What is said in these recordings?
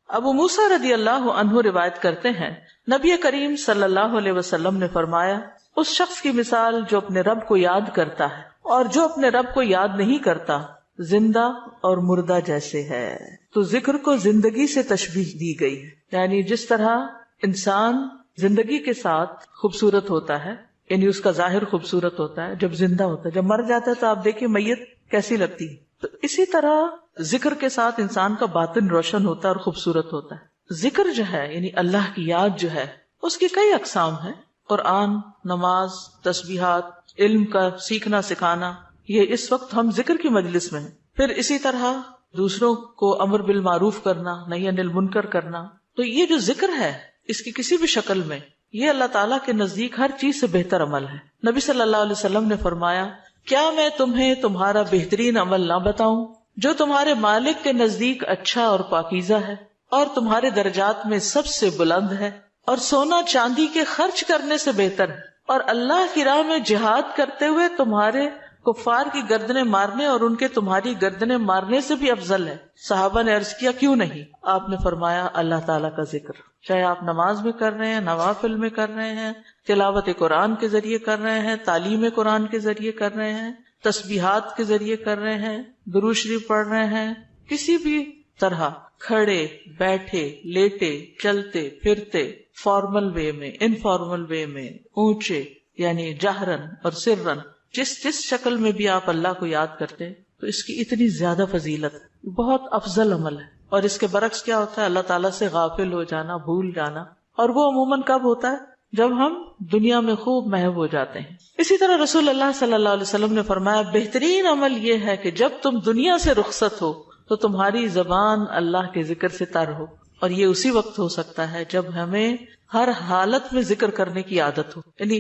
ابو موسیٰ رضی اللہ عنہ روایت کرتے ہیں نبی کریم صلی اللہ علیہ وسلم نے فرمایا اس شخص کی مثال جو اپنے رب کو یاد کرتا ہے اور جو اپنے رب کو یاد نہیں کرتا زندہ اور مردہ جیسے ہے. تو ذکر کو زندگی سے تشبیہ دی گئی ہے، یعنی جس طرح انسان زندگی کے ساتھ خوبصورت ہوتا ہے، یعنی اس کا ظاہر خوبصورت ہوتا ہے جب زندہ ہوتا ہے، جب مر جاتا ہے تو آپ دیکھیں میت کیسی لگتی ہے، تو اسی طرح ذکر کے ساتھ انسان کا باطن روشن ہوتا ہے اور خوبصورت ہوتا ہے. ذکر جو ہے یعنی اللہ کی یاد جو ہے اس کی کئی اقسام ہیں. قرآن، نماز، تسبیحات، علم کا سیکھنا سکھانا، یہ اس وقت ہم ذکر کی مجلس میں ہیں. پھر اسی طرح دوسروں کو امر بالمعروف کرنا، نہی عن المنکر کرنا. تو یہ جو ذکر ہے اس کی کسی بھی شکل میں یہ اللہ تعالیٰ کے نزدیک ہر چیز سے بہتر عمل ہے. نبی صلی اللہ علیہ وسلم نے فرمایا کیا میں تمہیں تمہارا بہترین عمل نہ بتاؤں جو تمہارے مالک کے نزدیک اچھا اور پاکیزہ ہے اور تمہارے درجات میں سب سے بلند ہے اور سونا چاندی کے خرچ کرنے سے بہتر ہے اور اللہ کی راہ میں جہاد کرتے ہوئے تمہارے کفار کی گردنیں مارنے اور ان کے تمہاری گردنیں مارنے سے بھی افضل ہے. صحابہ نے عرض کیا کیوں نہیں؟ آپ نے فرمایا اللہ تعالیٰ کا ذکر، چاہے آپ نماز میں کر رہے ہیں، نوافل میں کر رہے ہیں، تلاوت قرآن کے ذریعے کر رہے ہیں، تعلیم قرآن کے ذریعے کر رہے ہیں، تسبیحات کے ذریعے کر رہے ہیں، درود شریف پڑھ رہے ہیں، کسی بھی طرح کھڑے بیٹھے لیٹے چلتے پھرتے، فارمل وے میں، انفارمل وے میں، اونچے یعنی جہرن اور سرن، جس شکل میں بھی آپ اللہ کو یاد کرتے تو اس کی اتنی زیادہ فضیلت ہے، بہت افضل عمل ہے. اور اس کے برعکس کیا ہوتا ہے؟ اللہ تعالیٰ سے غافل ہو جانا، بھول جانا، اور وہ عموماً کب ہوتا ہے؟ جب ہم دنیا میں خوب محو ہو جاتے ہیں. اسی طرح رسول اللہ صلی اللہ علیہ وسلم نے فرمایا بہترین عمل یہ ہے کہ جب تم دنیا سے رخصت ہو تو تمہاری زبان اللہ کے ذکر سے تر ہو. اور یہ اسی وقت ہو سکتا ہے جب ہمیں ہر حالت میں ذکر کرنے کی عادت ہو. یعنی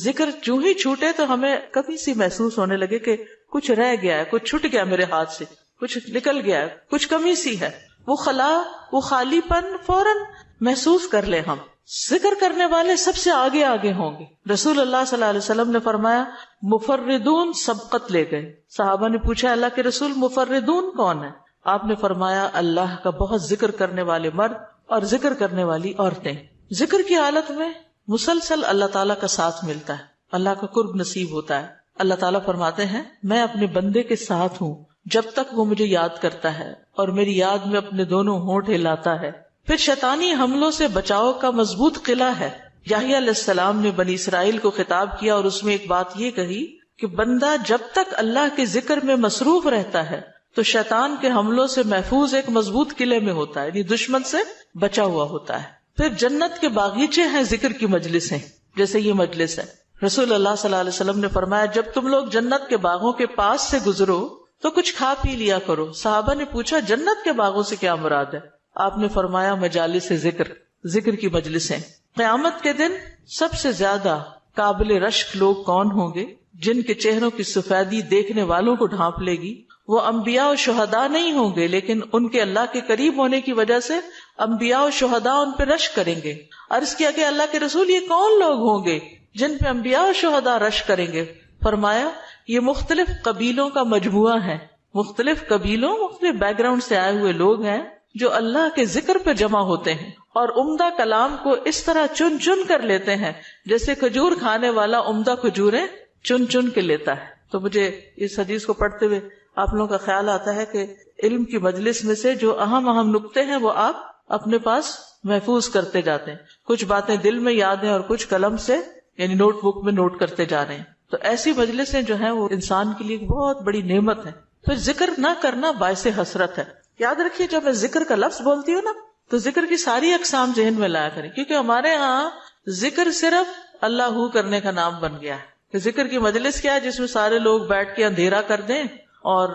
ذکر جو ہی چھوٹے تو ہمیں کبھی سی محسوس ہونے لگے کہ کچھ رہ گیا ہے، کچھ چھٹ گیا میرے ہاتھ سے، کچھ نکل گیا ہے، کچھ کمی سی ہے، وہ خلا، وہ خالی پن فوراً محسوس کر لے. ہم ذکر کرنے والے سب سے آگے آگے ہوں گے. رسول اللہ صلی اللہ علیہ وسلم نے فرمایا مفردون سبقت لے گئے. صحابہ نے پوچھا اللہ کے رسول مفردون کون ہے؟ آپ نے فرمایا اللہ کا بہت ذکر کرنے والے مرد اور ذکر کرنے والی عورتیں. ذکر کی حالت میں مسلسل اللہ تعالیٰ کا ساتھ ملتا ہے، اللہ کا قرب نصیب ہوتا ہے. اللہ تعالیٰ فرماتے ہیں میں اپنے بندے کے ساتھ ہوں جب تک وہ مجھے یاد کرتا ہے اور میری یاد میں اپنے دونوں ہونٹ ہلاتا ہے. پھر شیطانی حملوں سے بچاؤ کا مضبوط قلعہ ہے. یحییٰ علیہ السلام نے بنی اسرائیل کو خطاب کیا اور اس میں ایک بات یہ کہی کہ بندہ جب تک اللہ کے ذکر میں مصروف رہتا ہے تو شیطان کے حملوں سے محفوظ ایک مضبوط قلعے میں ہوتا ہے، یعنی دشمن سے بچا ہوا ہوتا ہے. پھر جنت کے باغیچے ہیں ذکر کی مجلسیں، جیسے یہ مجلس ہے. رسول اللہ صلی اللہ علیہ وسلم نے فرمایا جب تم لوگ جنت کے باغوں کے پاس سے گزرو تو کچھ کھا پی لیا کرو. صحابہ نے پوچھا جنت کے باغوں سے کیا مراد ہے؟ آپ نے فرمایا مجالس ذکر، ذکر کی مجلسیں. قیامت کے دن سب سے زیادہ قابل رشک لوگ کون ہوں گے؟ جن کے چہروں کی سفیدی دیکھنے والوں کو ڈھانپ لے گی. وہ انبیاء و شہداء نہیں ہوں گے لیکن ان کے اللہ کے قریب ہونے کی وجہ سے انبیاء و شہداء ان پہ رشک کریں گے. عرض کیا کہ اللہ کے رسول یہ کون لوگ ہوں گے جن پہ انبیاء و شہداء رشک کریں گے؟ فرمایا یہ مختلف قبیلوں کا مجموعہ ہے، مختلف قبیلوں، مختلف بیک گراؤنڈ سے آئے ہوئے لوگ ہیں جو اللہ کے ذکر پہ جمع ہوتے ہیں اور عمدہ کلام کو اس طرح چن چن کر لیتے ہیں جیسے کھجور کھانے والا عمدہ کھجوریں چن چن کے لیتا ہے. تو مجھے اس حدیث کو پڑھتے ہوئے آپ لوگوں کا خیال آتا ہے کہ علم کی مجلس میں سے جو اہم اہم نقطے ہیں وہ آپ اپنے پاس محفوظ کرتے جاتے ہیں. کچھ باتیں دل میں یاد ہیں اور کچھ قلم سے یعنی نوٹ بک میں نوٹ کرتے جا رہے ہیں. تو ایسی مجلسیں جو ہیں وہ انسان کے لیے بہت بڑی نعمت ہے. پھر ذکر نہ کرنا باعث حسرت ہے. یاد رکھیے جب میں ذکر کا لفظ بولتی ہوں نا تو ذکر کی ساری اقسام ذہن میں لایا کریں، کیونکہ ہمارے ہاں ذکر صرف اللہ ہو کرنے کا نام بن گیا ہے. ذکر کی مجلس کیا ہے؟ جس میں سارے لوگ بیٹھ کے اندھیرا کر دیں اور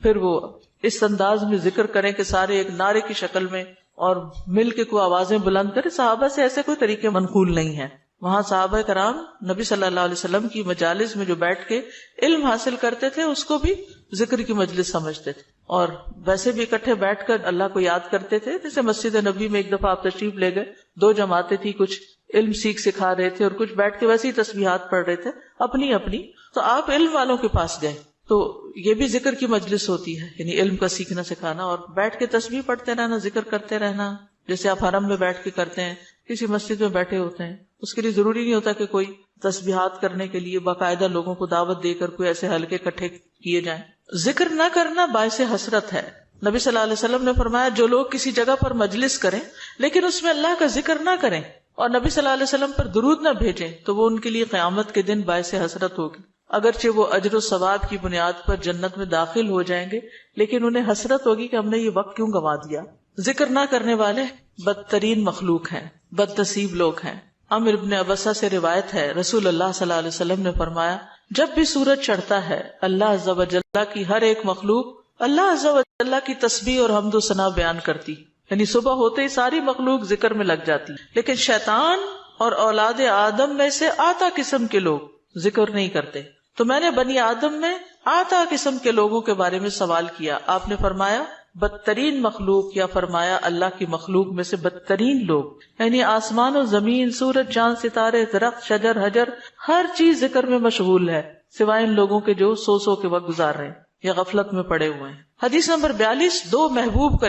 پھر وہ اس انداز میں ذکر کریں کہ سارے ایک نعرے کی شکل میں اور مل کے کوئی آوازیں بلند کریں. صحابہ سے ایسے کوئی طریقے منقول نہیں ہیں. وہاں صحابہ کرام نبی صلی اللہ علیہ وسلم کی مجالس میں جو بیٹھ کے علم حاصل کرتے تھے اس کو بھی ذکر کی مجلس سمجھتے تھے اور ویسے بھی اکٹھے بیٹھ کر اللہ کو یاد کرتے تھے. جیسے مسجد نبی میں ایک دفعہ آپ تشریف لے گئے، 2 جماعتیں تھی، کچھ علم سیکھ سکھا رہے تھے اور کچھ بیٹھ کے ویسے ہی تسبیحات پڑھ رہے تھے اپنی اپنی. تو آپ علم والوں کے پاس گئے تو یہ بھی ذکر کی مجلس ہوتی ہے، یعنی علم کا سیکھنا سکھانا، اور بیٹھ کے تسبیح پڑھتے رہنا، ذکر کرتے رہنا، جیسے آپ حرم میں بیٹھ کے کرتے ہیں، کسی مسجد میں بیٹھے ہوتے ہیں، اس کے لیے ضروری نہیں ہوتا کہ کوئی تسبیحات کرنے کے لیے باقاعدہ لوگوں کو دعوت دے کر کوئی ایسے حلقے اکٹھے کیے جائیں۔ ذکر نہ کرنا باعث حسرت ہے۔ نبی صلی اللہ علیہ وسلم نے فرمایا جو لوگ کسی جگہ پر مجلس کریں لیکن اس میں اللہ کا ذکر نہ کریں اور نبی صلی اللہ علیہ وسلم پر درود نہ بھیجیں تو وہ ان کے لیے قیامت کے دن باعث حسرت ہوگی۔ اگرچہ وہ اجر و ثواب کی بنیاد پر جنت میں داخل ہو جائیں گے لیکن انہیں حسرت ہوگی کہ ہم نے یہ وقت کیوں گنوا دیا۔ ذکر نہ کرنے والے بدترین مخلوق ہیں، بد نصیب لوگ ہیں۔ عمرو بن عبسہ سے روایت ہے، رسول اللہ صلی اللہ علیہ وسلم نے فرمایا جب بھی سورج چڑھتا ہے اللہ عز و جل کی ہر ایک مخلوق اللہ عز و جل کی تسبیح اور حمد و ثنا بیان کرتی، یعنی صبح ہوتے ہی ساری مخلوق ذکر میں لگ جاتی، لیکن شیطان اور اولاد آدم میں سے آتا قسم کے لوگ ذکر نہیں کرتے۔ تو میں نے بنی آدم میں آتا قسم کے لوگوں کے بارے میں سوال کیا، آپ نے فرمایا بدترین مخلوق، یا فرمایا اللہ کی مخلوق میں سے بدترین لوگ، یعنی آسمان و زمین، سورج چاند ستارے درخت شجر حجر ہر چیز ذکر میں مشغول ہے سوائے ان لوگوں کے جو سو کے وقت گزار رہے ہیں یا غفلت میں پڑے ہوئے ہیں۔ حدیث نمبر 42، دو محبوب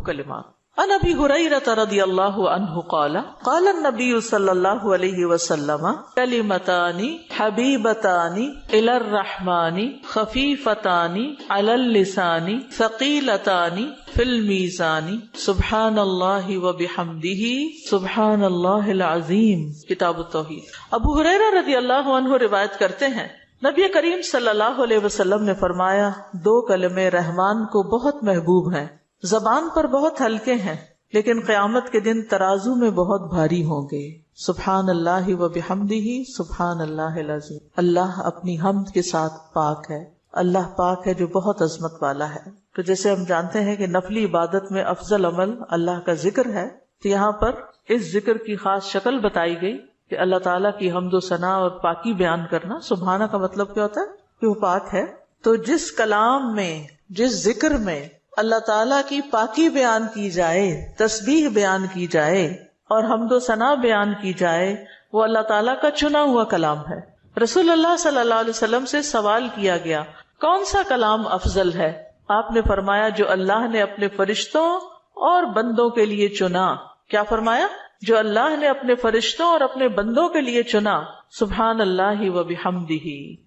کلمات۔ عن ابی ہریرہ رضی اللہ عنہ قال قال النبی صلی اللہ علیہ وسلم کلمتان حبیبتان الی الرحمن خفیفتان علی اللسان ثقیلتان فی المیزان سبحان اللہ وبحمدہ سبحان اللہ العظیم۔ کتاب التوحید۔ ابو ہریرہ رضی اللہ عنہ روایت کرتے ہیں نبی کریم صلی اللہ علیہ وسلم نے فرمایا دو کلمے رحمان کو بہت محبوب ہیں، زبان پر بہت ہلکے ہیں لیکن قیامت کے دن ترازو میں بہت بھاری ہوں گے۔ سبحان اللہ و بحمدہ سبحان اللہ العظیم۔ اللہ اپنی حمد کے ساتھ پاک ہے، اللہ پاک ہے جو بہت عظمت والا ہے۔ تو جیسے ہم جانتے ہیں کہ نفلی عبادت میں افضل عمل اللہ کا ذکر ہے، تو یہاں پر اس ذکر کی خاص شکل بتائی گئی کہ اللہ تعالیٰ کی حمد و ثنا اور پاکی بیان کرنا۔ سبحانہ کا مطلب کیا ہوتا ہے کہ وہ پاک ہے۔ تو جس کلام میں، جس ذکر میں اللہ تعالیٰ کی پاکی بیان کی جائے، تسبیح بیان کی جائے اور حمد و ثنا بیان کی جائے، وہ اللہ تعالیٰ کا چنا ہوا کلام ہے۔ رسول اللہ صلی اللہ علیہ وسلم سے سوال کیا گیا کون سا کلام افضل ہے؟ آپ نے فرمایا جو اللہ نے اپنے فرشتوں اور بندوں کے لیے چنا۔ کیا فرمایا؟ جو اللہ نے اپنے فرشتوں اور اپنے بندوں کے لیے چنا۔ سبحان اللہ و بحمدہ،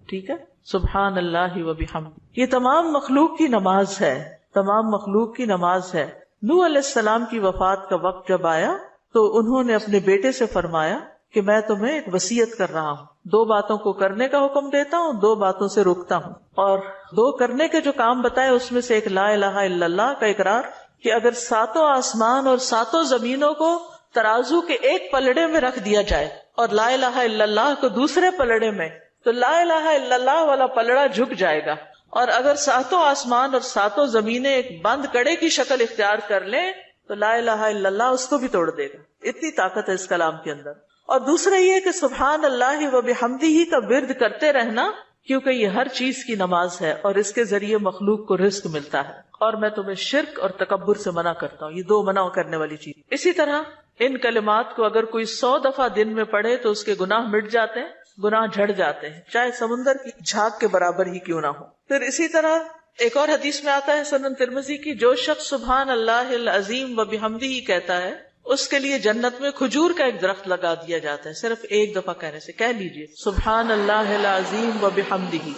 ٹھیک ہے، سبحان اللہ و بحمدہ۔ یہ تمام مخلوق کی نماز ہے، تمام مخلوق کی نماز ہے۔ نوح علیہ السلام کی وفات کا وقت جب آیا تو انہوں نے اپنے بیٹے سے فرمایا کہ میں تمہیں ایک وصیت کر رہا ہوں، دو باتوں کو کرنے کا حکم دیتا ہوں، دو باتوں سے روکتا ہوں۔ اور دو کرنے کے جو کام بتائے اس میں سے ایک لا الہ الا اللہ کا اقرار، کہ اگر ساتوں آسمان اور ساتوں زمینوں کو ترازو کے ایک پلڑے میں رکھ دیا جائے اور لا الہ الا اللہ کو دوسرے پلڑے میں، تو لا الہ الا اللہ والا پلڑا جھک جائے گا، اور اگر ساتوں آسمان اور ساتوں زمینیں ایک بند کڑے کی شکل اختیار کر لیں تو لا الہ الا اللہ اس کو بھی توڑ دے گا۔ اتنی طاقت ہے اس کلام کے اندر۔ اور دوسرا یہ کہ سبحان اللہ و بحمدہ کا ورد کرتے رہنا، کیونکہ یہ ہر چیز کی نماز ہے اور اس کے ذریعے مخلوق کو رزق ملتا ہے۔ اور میں تمہیں شرک اور تکبر سے منع کرتا ہوں، یہ دو منع کرنے والی چیز۔ اسی طرح ان کلمات کو اگر کوئی 100 دفعہ دن میں پڑھے تو اس کے گناہ مٹ جاتے ہیں، گناہ جھڑ جاتے ہیں، چاہے سمندر کی جھاگ کے برابر ہی کیوں نہ ہو۔ پھر اسی طرح ایک اور حدیث میں آتا ہے سنن ترمذی کی، جو شخص سبحان اللہ العظیم و بحمدہ کہتا ہے اس کے لیے جنت میں کھجور کا ایک درخت لگا دیا جاتا ہے، صرف ایک دفعہ کہنے سے۔ کہہ لیجئے سبحان اللہ العظیم و بحمدہ۔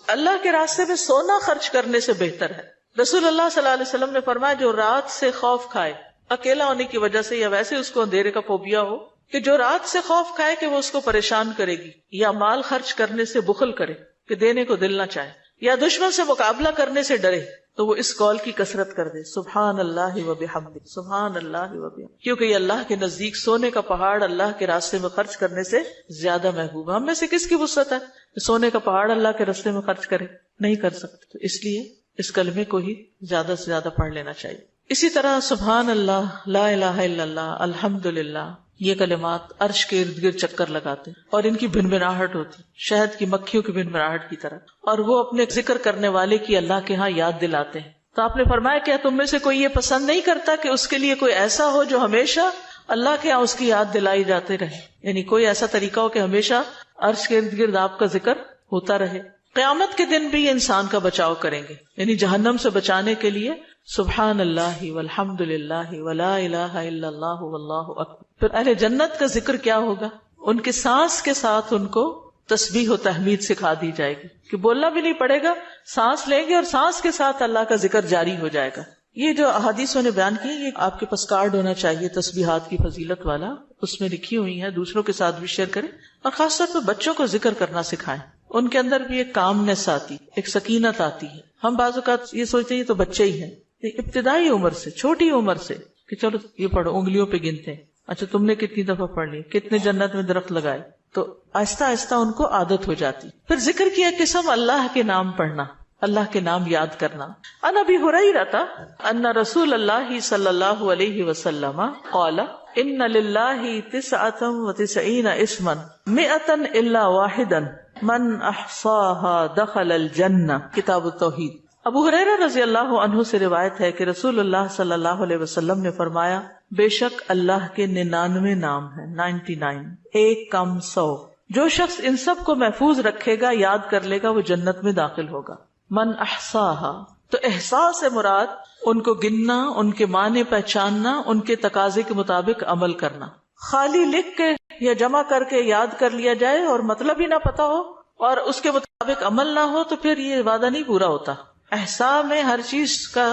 اللہ کے راستے میں سونا خرچ کرنے سے بہتر ہے۔ رسول اللہ صلی اللہ علیہ وسلم نے فرمایا جو رات سے خوف کھائے، اکیلا ہونے کی وجہ سے یا ویسے اس کو اندھیرے کا فوبیا ہو، کہ جو رات سے خوف کھائے کہ وہ اس کو پریشان کرے گی، یا مال خرچ کرنے سے بخل کرے کہ دینے کو دل نہ چاہے، یا دشمن سے مقابلہ کرنے سے ڈرے، تو وہ اس قول کی کثرت کر دے سبحان اللہ و بحمدہ، سبحان اللہ و بحمدہ، کیونکہ یہ اللہ کے نزدیک سونے کا پہاڑ اللہ کے راستے میں خرچ کرنے سے زیادہ محبوب ہے۔ ہم میں سے کس کی وسعت ہے کہ سونے کا پہاڑ اللہ کے راستے میں خرچ کرے؟ نہیں کر سکتے۔ تو اس لیے اس کلمے کو ہی زیادہ سے زیادہ پڑھ لینا چاہیے۔ اسی طرح سبحان اللہ، لا الہ الا اللہ، الحمدللہ، یہ کلمات عرش کے ارد گرد چکر لگاتے ہیں اور ان کی بھنبھناہٹ ہوتی، شہد کی مکھیوں کی بھنبھناہٹ کی طرح، اور وہ اپنے ذکر کرنے والے کی اللہ کے ہاں یاد دلاتے ہیں۔ تو آپ نے فرمایا کیا تم میں سے کوئی یہ پسند نہیں کرتا کہ اس کے لیے کوئی ایسا ہو جو ہمیشہ اللہ کے ہاں اس کی یاد دلائی جاتے رہے، یعنی کوئی ایسا طریقہ ہو کہ ہمیشہ عرش کے ارد گرد آپ کا ذکر ہوتا رہے. قیامت کے دن بھی یہ انسان کا بچاؤ کریں گے، یعنی جہنم سے بچانے کے لیے سبحان اللہ والحمد للہ ولا الہ الا اللہ واللہ اکبر. پھر اہل جنت کا ذکر کیا ہوگا؟ ان کے سانس کے ساتھ ان کو تسبیح و تحمید سکھا دی جائے گی کہ بولنا بھی نہیں پڑے گا، سانس لیں گے اور سانس کے ساتھ اللہ کا ذکر جاری ہو جائے گا. یہ جو احادیثوں نے بیان کی، یہ آپ کے پاس کارڈ ہونا چاہیے تسبیحات کی فضیلت والا، اس میں لکھی ہوئی ہے، دوسروں کے ساتھ بھی شیئر کریں اور خاص طور پہ بچوں کو ذکر کرنا سکھائیں. ان کے اندر بھی ایک کامنس آتی، ایک سکینت آتی ہے. ہم بعض اوقات یہ سوچتے ہیں یہ تو بچے ہی ہیں، ابتدائی عمر سے، چھوٹی عمر سے کہ چلو یہ پڑھو، انگلیوں پہ گنتے ہیں، اچھا تم نے کتنی دفعہ پڑھ لی، کتنے جنت میں درخت لگائے، تو آہستہ آہستہ ان کو عادت ہو جاتی. پھر ذکر کی ایک قسم اللہ کے نام پڑھنا، اللہ کے نام یاد کرنا. عن ابی ہریرہ ان رسول اللہ صلی اللہ علیہ وسلم قال ان للہ 99 اسما 100 الا واحدا من احصاها دخل الجنہ. کتاب التوحید. ابو ہریرہ رضی اللہ عنہ سے روایت ہے کہ رسول اللہ صلی اللہ علیہ وسلم نے فرمایا، بے شک اللہ کے 99 نام ہیں، 99، ایک کم 100. جو شخص ان سب کو محفوظ رکھے گا، یاد کر لے گا، وہ جنت میں داخل ہوگا. من احصاها، تو احصاء سے مراد ان کو گننا، ان کے معنی پہچاننا، ان کے تقاضے کے مطابق عمل کرنا. خالی لکھ کے یا جمع کر کے یاد کر لیا جائے اور مطلب ہی نہ پتا ہو اور اس کے مطابق عمل نہ ہو تو پھر یہ وعدہ نہیں پورا ہوتا. احصاء میں ہر چیز کا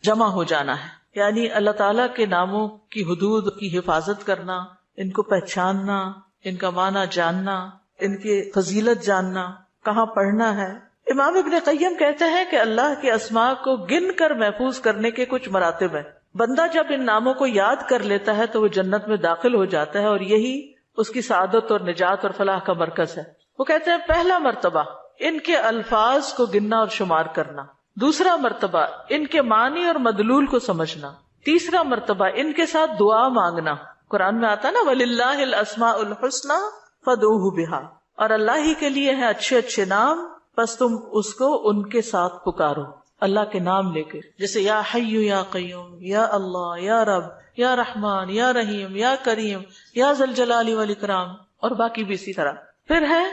جمع ہو جانا ہے، یعنی اللہ تعالیٰ کے ناموں کی حدود کی حفاظت کرنا، ان کو پہچاننا، ان کا معنی جاننا، ان کی فضیلت جاننا، کہاں پڑھنا ہے. امام ابن قیم کہتے ہیں کہ اللہ کے اسماء کو گن کر محفوظ کرنے کے کچھ مراتب ہیں. بندہ جب ان ناموں کو یاد کر لیتا ہے تو وہ جنت میں داخل ہو جاتا ہے اور یہی اس کی سعادت اور نجات اور فلاح کا مرکز ہے. وہ کہتے ہیں پہلا مرتبہ ان کے الفاظ کو گننا اور شمار کرنا، دوسرا مرتبہ ان کے معنی اور مدلول کو سمجھنا، تیسرا مرتبہ ان کے ساتھ دعا مانگنا. قرآن میں آتا نا وَلِلَّهِ الْأَسْمَاءُ الْحُسْنَى فَادْعُوهُ بِهَا، اور اللہ ہی کے لیے ہیں اچھے اچھے نام، بس تم اس کو ان کے ساتھ پکارو، اللہ کے نام لے کے. جیسے یا حی یا قیوم، یا اللہ، یا رب، یا رحمان، یا رحیم، یا کریم، یا ذی الجلال والاکرام، اور باقی بھی اسی طرح. پھر ہے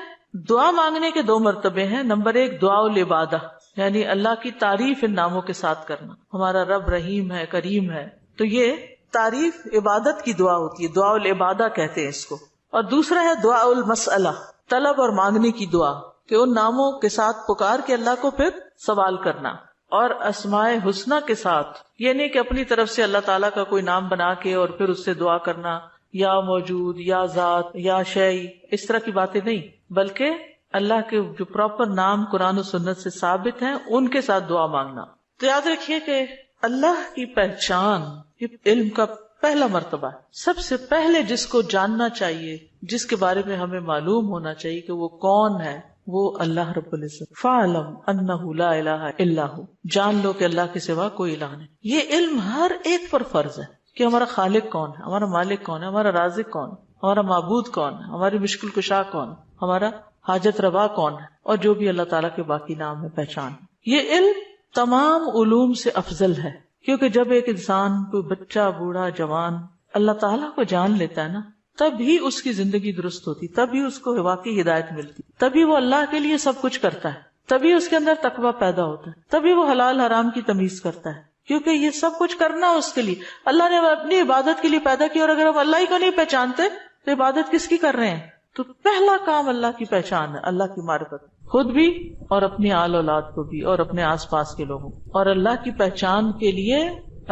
دعا مانگنے کے 2 مرتبے ہیں. نمبر 1 دعا العبادہ، یعنی اللہ کی تعریف ان ناموں کے ساتھ کرنا. ہمارا رب رحیم ہے، کریم ہے، تو یہ تعریف عبادت کی دعا ہوتی ہے، دعا العبادہ کہتے ہیں اس کو. اور دوسرا ہے دعا المسئلہ، طلب اور مانگنے کی دعا، کہ ان ناموں کے ساتھ پکار کے اللہ کو پھر سوال کرنا. اور اسماء حسنہ کے ساتھ یہ نہیں کہ اپنی طرف سے اللہ تعالیٰ کا کوئی نام بنا کے اور پھر اس سے دعا کرنا، یا موجود، یا ذات، یا شیء، اس طرح کی باتیں نہیں، بلکہ اللہ کے جو پراپر نام قرآن و سنت سے ثابت ہیں ان کے ساتھ دعا مانگنا. تو یاد رکھیے کہ اللہ کی پہچان یہ علم کا پہلا مرتبہ ہے. سب سے پہلے جس کو جاننا چاہیے، جس کے بارے میں ہمیں معلوم ہونا چاہیے کہ وہ کون ہے، وہ اللہ رب العزت. فَاعْلَمْ أَنَّهُ لَا إِلَهَ إِلَّا هُوَ، جان لو کہ اللہ کے سوا کوئی الہ نہیں. یہ علم ہر ایک پر فرض ہے کہ ہمارا خالق کون ہے، ہمارا مالک کون ہے، ہمارا رازق کون ہے، ہمارا معبود کون ہے، ہماری مشکل کشا کون ہے، ہمارا حاجت روا کون ہے، اور جو بھی اللہ تعالیٰ کے باقی نام ہے، پہچان. یہ علم تمام علوم سے افضل ہے، کیونکہ جب ایک انسان، کوئی بچہ، بوڑھا، جوان اللہ تعالیٰ کو جان لیتا ہے نا، تب ہی اس کی زندگی درست ہوتی، تبھی اس کو واقعی ہدایت ملتی، تبھی وہ اللہ کے لیے سب کچھ کرتا ہے، تبھی اس کے اندر تقویٰ پیدا ہوتا ہے، تبھی وہ حلال حرام کی تمیز کرتا ہے. کیونکہ یہ سب کچھ کرنا اس کے لیے اللہ نے اپنی عبادت کے لیے پیدا کیا، اور اگر ہم اللہ ہی کو نہیں پہچانتے تو عبادت کس کی کر رہے ہیں؟ تو پہلا کام اللہ کی پہچان ہے، اللہ کی معرفت، خود بھی اور اپنی آل اولاد کو بھی اور اپنے آس پاس کے لوگوں. اور اللہ کی پہچان کے لیے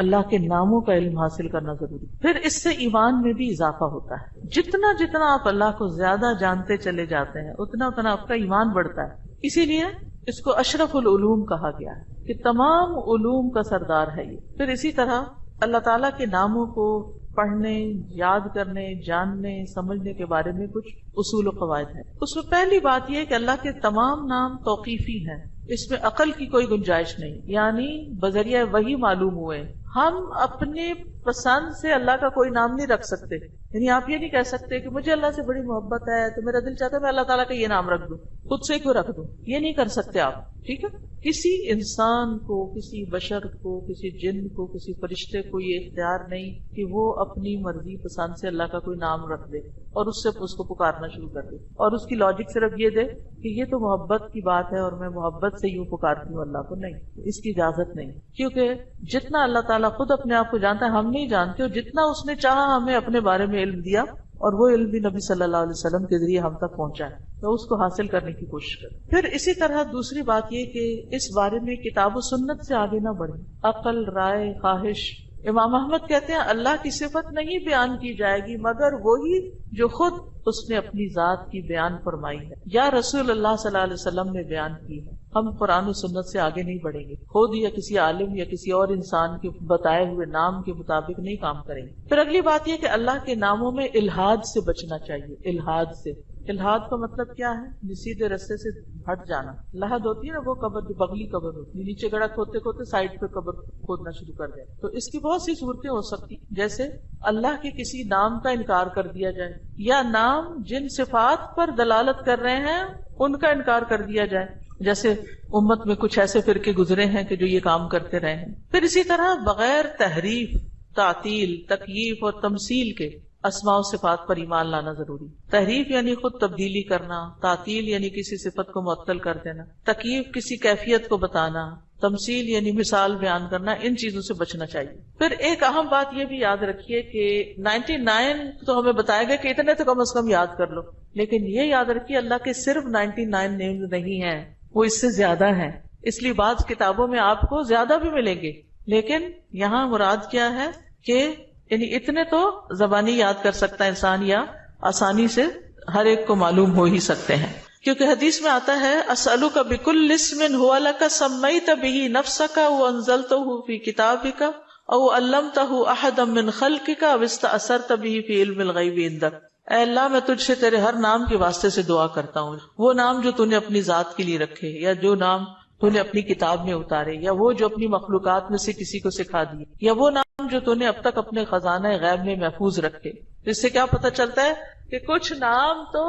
اللہ کے ناموں کا علم حاصل کرنا ضروری. پھر اس سے ایمان میں بھی اضافہ ہوتا ہے. جتنا جتنا آپ اللہ کو زیادہ جانتے چلے جاتے ہیں اتنا اتنا آپ کا ایمان بڑھتا ہے. اسی لیے اس کو اشرف العلوم کہا گیا ہے کہ تمام علوم کا سردار ہے یہ. پھر اسی طرح اللہ تعالیٰ کے ناموں کو پڑھنے، یاد کرنے، جاننے، سمجھنے کے بارے میں کچھ اصول و قواعد ہیں. اس میں پہلی بات یہ کہ اللہ کے تمام نام توقیفی ہیں، اس میں عقل کی کوئی گنجائش نہیں، یعنی بذریعہ وحی معلوم ہوئے. ہم اپنے پسند سے اللہ کا کوئی نام نہیں رکھ سکتے. یعنی آپ یہ نہیں کہہ سکتے کہ مجھے اللہ سے بڑی محبت ہے تو میرا دل چاہتا ہے میں اللہ تعالیٰ کا یہ نام رکھ دوں, خود سے کیوں رکھ دوں, یہ نہیں کر سکتے آپ. ٹھیک ہے, کسی انسان کو, کسی بشر کو, کسی جن کو, کسی فرشتے کو یہ اختیار نہیں کہ وہ اپنی مرضی پسند سے اللہ کا کوئی نام رکھ دے اور اس سے اس کو پکارنا شروع کر دے, اور اس کی لاجک صرف یہ دے کہ یہ تو محبت کی بات ہے اور میں محبت سے یوں پکارتی ہوں اللہ کو. نہیں, اس کی اجازت نہیں, کیونکہ جتنا اللہ تعالیٰ خود اپنے آپ کو جانتا ہے ہم نہیں جانتے, اور جتنا اس نے چاہا ہمیں اپنے بارے میں علم دیا, اور وہ علم بھی نبی صلی اللہ علیہ وسلم کے ذریعے ہم تک پہنچا ہے, تو اس کو حاصل کرنے کی کوشش کریں. پھر اسی طرح دوسری بات یہ کہ اس بارے میں کتاب و سنت سے آگے نہ بڑھیں. عقل, رائے, خواہش. امام احمد کہتے ہیں اللہ کی صفت نہیں بیان کی جائے گی مگر وہی جو خود اس نے اپنی ذات کی بیان فرمائی ہے یا رسول اللہ صلی اللہ علیہ وسلم نے بیان کی ہے. ہم قرآن و سنت سے آگے نہیں بڑھیں گے, خود یا کسی عالم یا کسی اور انسان کے بتائے ہوئے نام کے مطابق نہیں کام کریں گے. پھر اگلی بات یہ کہ اللہ کے ناموں میں الحاد سے بچنا چاہیے. الحاد سے, الحاد کا مطلب کیا ہے؟ سیدھے رستے سے ہٹ جانا. لحد ہوتی ہے نا وہ قبر جو بغلی قبر ہوتی ہے, نیچے گڑھا کھودتے کھودتے سائڈ پہ قبر کھودنا شروع کر دیں. تو اس کی بہت سی صورتیں ہو سکتی, جیسے اللہ کے کسی نام کا انکار کر دیا جائے, یا نام جن صفات پر دلالت کر رہے ہیں ان کا انکار کر دیا جائے, جیسے امت میں کچھ ایسے فرقے گزرے ہیں کہ جو یہ کام کرتے رہے ہیں. پھر اسی طرح بغیر تحریف, تعطیل, تکییف اور تمثیل کے اسماء و صفات پر ایمان لانا ضروری. تحریف یعنی خود تبدیلی کرنا, تعطیل یعنی کسی صفت کو معطل کر دینا, تکییف کسی کیفیت کو بتانا, تمثیل یعنی مثال بیان کرنا, ان چیزوں سے بچنا چاہیے. پھر ایک اہم بات یہ بھی یاد رکھیے کہ 99 تو ہمیں بتایا گیا کہ اتنے تو کم از کم یاد کر لو, لیکن یہ یاد رکھیے اللہ کے صرف 99 نیمز نہیں ہیں, وہ اس سے زیادہ ہیں. اس لیے بعض کتابوں میں آپ کو زیادہ بھی ملیں گے, لیکن یہاں مراد کیا ہے کہ یعنی اتنے تو زبانی یاد کر سکتا ہے انسان, یا آسانی سے ہر ایک کو معلوم ہو ہی سکتے ہیں. کیونکہ حدیث میں آتا ہے اسألک بکل اسم هو لک سمیت بہ نفسک وانزلتہ فی کتابک او علمتہ احدا من خلقک او استأثرت بہ فی علم الغیب عندک. اے اللہ میں تجھ سے تیرے ہر نام کے واسطے سے دعا کرتا ہوں, وہ نام جو تو نے اپنی ذات کے لیے رکھے, یا جو نام تو نے اپنی کتاب میں اتارے, یا وہ جو اپنی مخلوقات میں سے کسی کو سکھا دیے, یا وہ نام جو تو نے اب تک اپنے خزانہ غیب میں محفوظ رکھے. اس سے کیا پتہ چلتا ہے کہ کچھ نام تو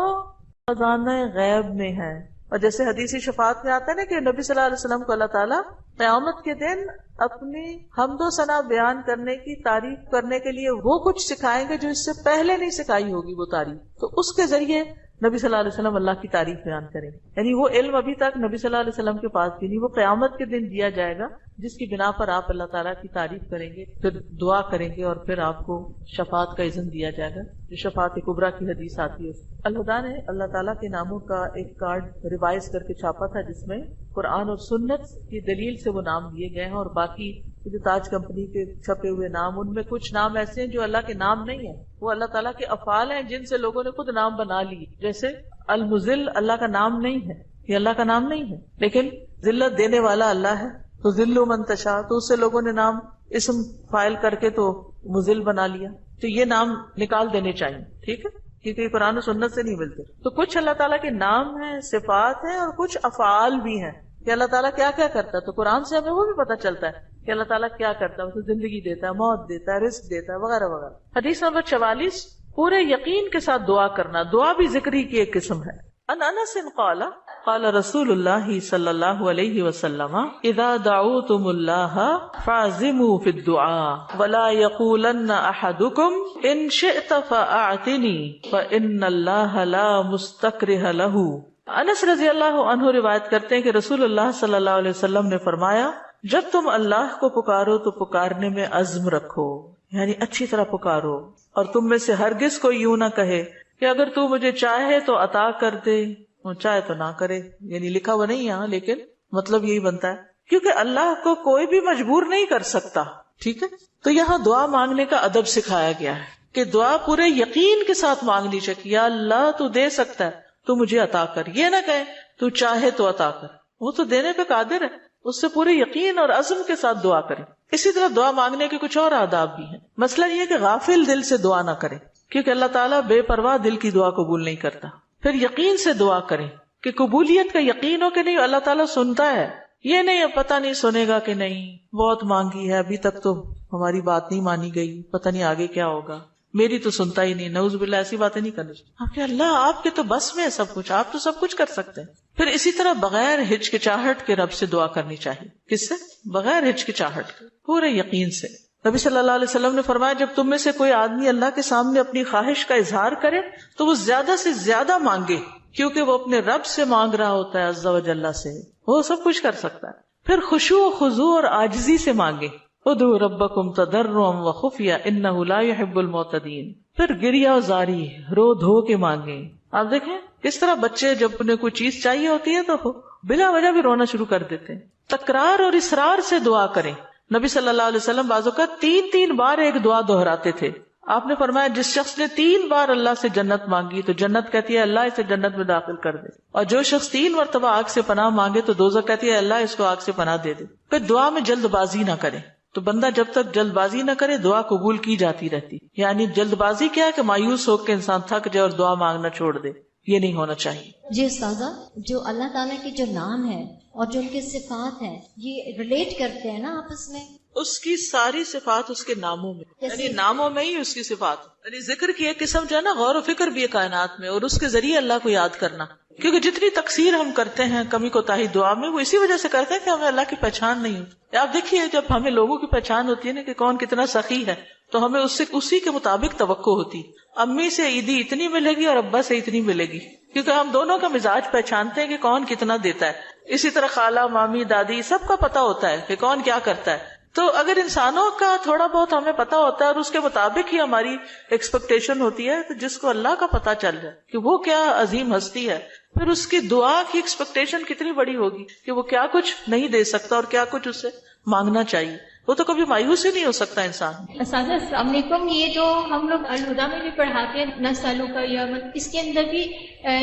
خزانہ غیب میں ہے. اور جیسے حدیث شفاعت میں آتا ہے نا کہ نبی صلی اللہ علیہ وسلم کو اللہ تعالیٰ قیامت کے دن اپنی حمد و ثنا بیان کرنے کی تعریف کرنے کے لیے وہ کچھ سکھائیں گے جو اس سے پہلے نہیں سکھائی ہوگی وہ تعریف, تو اس کے ذریعے نبی صلی اللہ علیہ وسلم اللہ کی تعریف بیان کریں گے. یعنی وہ علم ابھی تک نبی صلی اللہ علیہ وسلم کے پاس بھی نہیں, وہ قیامت کے دن دیا جائے گا, جس کی بنا پر آپ اللہ تعالیٰ کی تعریف کریں گے, پھر دعا کریں گے, اور پھر آپ کو شفاعت کا اذن دیا جائے گا, جو شفاعت کبریٰ کی حدیث آتی ہے. الہدیٰ نے اللہ تعالیٰ کے ناموں کا ایک کارڈ ریوائز کر کے چھاپا تھا, جس میں قرآن اور سنت کی دلیل سے وہ نام دیے گئے ہیں, اور باقی جو تاج کمپنی کے چھپے ہوئے نام, ان میں کچھ نام ایسے ہیں جو اللہ کے نام نہیں ہیں, وہ اللہ تعالیٰ کے افعال ہیں جن سے لوگوں نے خود نام بنا لیے. جیسے المذل اللہ کا نام نہیں ہے, یہ اللہ کا نام نہیں ہے, لیکن ذلت دینے والا اللہ ہے, تو ذل من تشاء, تو اس سے لوگوں نے نام اسم فائل کر کے تو مذل بنا لیا. تو یہ نام نکال دینے چاہیے, ٹھیک ہے, کیونکہ یہ قرآن و سنت سے نہیں ملتے. تو کچھ اللہ تعالیٰ کے نام ہیں, صفات ہیں, اور کچھ افعال بھی ہیں کہ اللہ تعالیٰ کیا کیا کرتا ہے. تو قرآن سے ہمیں وہ بھی پتہ چلتا ہے کہ اللہ تعالیٰ کیا کرتا ہے, اسے زندگی دیتا ہے, موت دیتا ہے, رزق دیتا ہے, وغیرہ وغیرہ. حدیث نمبر 44, پورے یقین کے ساتھ دعا کرنا. دعا بھی ذکری کی ایک قسم ہے. ان انس قال قال رسول اللہ صلی اللہ علیہ وسلم اذا دعوتم اللہ فاعزموا فی الدعاء ولا یقولن احدکم ان شئت فاعتنی فان اللہ لا مستکرہ لہ. انس رضی اللہ عنہ روایت کرتے ہیں کہ رسول اللہ صلی اللہ علیہ وسلم نے فرمایا, جب تم اللہ کو پکارو تو پکارنے میں عزم رکھو, یعنی اچھی طرح پکارو, اور تم میں سے ہرگز کوئی یوں نہ کہے کہ اگر تو مجھے چاہے تو عطا کر دے, چاہے تو نہ کرے. یعنی لکھا ہوا نہیں یہاں, لیکن مطلب یہی بنتا ہے, کیونکہ اللہ کو کوئی بھی مجبور نہیں کر سکتا. ٹھیک ہے, تو یہاں دعا مانگنے کا ادب سکھایا گیا ہے کہ دعا پورے یقین کے ساتھ مانگنی چاہیے. یا اللہ تو دے سکتا ہے, تو مجھے عطا کر. یہ نہ کہے تو چاہے تو عطا کر, وہ تو دینے پہ قادر ہے, اس سے پورے یقین اور عزم کے ساتھ دعا کریں. اسی طرح دعا مانگنے کے کچھ اور آداب بھی ہیں. مسئلہ یہ کہ غافل دل سے دعا نہ کریں, کیونکہ اللہ تعالیٰ بے پرواہ دل کی دعا قبول نہیں کرتا. پھر یقین سے دعا کریں کہ قبولیت کا یقین ہو کہ نہیں اللہ تعالیٰ سنتا ہے, یہ نہیں اب پتہ نہیں سنے گا کہ نہیں، بہت مانگی ہے ابھی تک تو ہماری بات نہیں مانی گئی، پتہ نہیں آگے کیا ہوگا، میری تو سنتا ہی نہیں، نعوذ باللہ ایسی باتیں نہیں کرنی چاہیے. آپ کہ اللہ آپ کے تو بس میں ہے سب کچھ، آپ تو سب کچھ کر سکتے ہیں. پھر اسی طرح بغیر ہچکچاہٹ کے رب سے دعا کرنی چاہیے. کس سے؟ بغیر ہچکچاہٹ کے، پورے یقین سے. نبی صلی اللہ علیہ وسلم نے فرمایا جب تم میں سے کوئی آدمی اللہ کے سامنے اپنی خواہش کا اظہار کرے تو وہ زیادہ سے زیادہ مانگے، کیونکہ وہ اپنے رب سے مانگ رہا ہوتا ہے عز و جل سے، وہ سب کچھ کر سکتا ہے. پھر خشوع و خضوع اور عاجزی سے مانگے. ادعوا ربکم تضرعا وخفیا انہ لا يحب المعتدین. پھر گریہ و زاری، رو دھو کے مانگے. آپ دیکھیں کس طرح بچے جب انہیں کوئی چیز چاہیے ہوتی ہے تو بلا وجہ بھی رونا شروع کر دیتے ہیں. تکرار اور اصرار سے دعا کریں. نبی صلی اللہ علیہ وسلم بعض اوقات 3 بار ایک دعا دہراتے تھے. آپ نے فرمایا جس شخص نے 3 بار اللہ سے جنت مانگی تو جنت کہتی ہے اللہ اسے جنت میں داخل کر دے، اور جو شخص 3 مرتبہ آگ سے پناہ مانگے تو دوزخ کہتی ہے اللہ اس کو آگ سے پناہ دے دے. پھر دعا میں جلد بازی نہ کریں. تو بندہ جب تک جلد بازی نہ کرے دعا قبول کی جاتی رہتی. یعنی جلد بازی کیا ہے کہ مایوس ہو کے انسان تھک جائے اور دعا مانگنا چھوڑ دے، یہ نہیں ہونا چاہیے. جی استاذہ، جو اللہ تعالیٰ کے جو نام ہے اور جو ان کے صفات ہیں یہ ریلیٹ کرتے ہیں نا آپس میں؟ اس کی ساری صفات اس کے ناموں میں، یعنی ناموں میں ہی اس کی صفات. یعنی ذکر کی ایک قسم جو ہے نا غور و فکر بھی ہے کائنات میں، اور اس کے ذریعے اللہ کو یاد کرنا. کیونکہ جتنی تقصیر ہم کرتے ہیں کمی کوتاہی دعا میں، وہ اسی وجہ سے کرتے ہیں کہ ہمیں اللہ کی پہچان نہیں ہوتی. آپ دیکھیے جب ہمیں لوگوں کی پہچان ہوتی ہے نا کہ کون کتنا سخی ہے تو ہمیں اس سے اسی کے مطابق توقع ہوتی. امی سے عیدی اتنی ملے گی اور ابا سے اتنی ملے گی، کیونکہ ہم دونوں کا مزاج پہچانتے ہیں کہ کون کتنا دیتا ہے. اسی طرح خالہ مامی دادی سب کا پتہ ہوتا ہے کہ کون کیا کرتا ہے. تو اگر انسانوں کا تھوڑا بہت ہمیں پتا ہوتا ہے اور اس کے مطابق ہی ہماری ایکسپیکٹیشن ہوتی ہے، تو جس کو اللہ کا پتا چل جائے کہ وہ کیا عظیم ہستی ہے، پھر اس کی دعا کی ایکسپیکٹیشن کتنی بڑی ہوگی کہ وہ کیا کچھ نہیں دے سکتا اور کیا کچھ اسے مانگنا چاہیے. وہ تو کبھی مایوس ہی نہیں ہو سکتا انسان. اساتذہ السلام علیکم. یہ جو ہم لوگ الہدا میں بھی پڑھاتے ہیں نسالوں کا یا اس کے اندر بھی